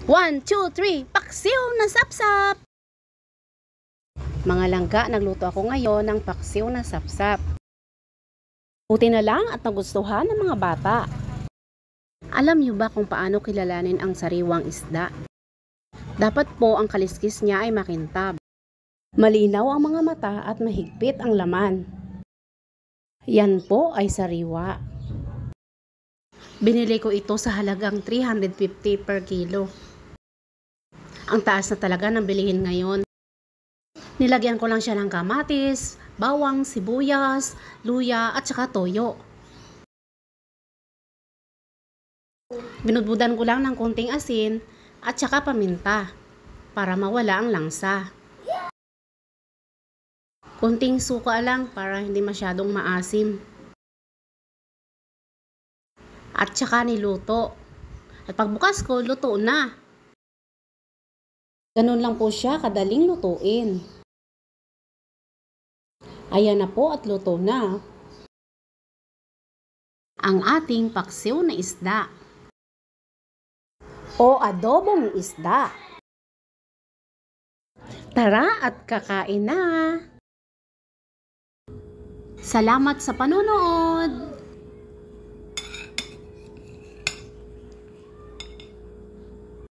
1, 2, 3, paksiw na sapsap! Mga langga, nagluto ako ngayon ng paksiw na sapsap. Buti na lang at nagustuhan ng mga bata. Alam niyo ba kung paano kilalanin ang sariwang isda? Dapat po ang kaliskis niya ay makintab. Malinaw ang mga mata at mahigpit ang laman. Yan po ay sariwa. Binili ko ito sa halagang 350 per kilo. Ang taas na talaga ng bilihin ngayon. Nilagyan ko lang siya ng kamatis, bawang, sibuyas, luya at saka toyo. Binudbudan ko lang ng konting asin at saka paminta para mawala ang langsa. Konting suka lang para hindi masyadong maasim. At saka niluto. At pagbukas ko, luto na. Ganun lang po siya kadaling lutuin. Ayan na po at luto na ang ating paksiw na isda o adobong isda. Tara at kakain na! Salamat sa panonood!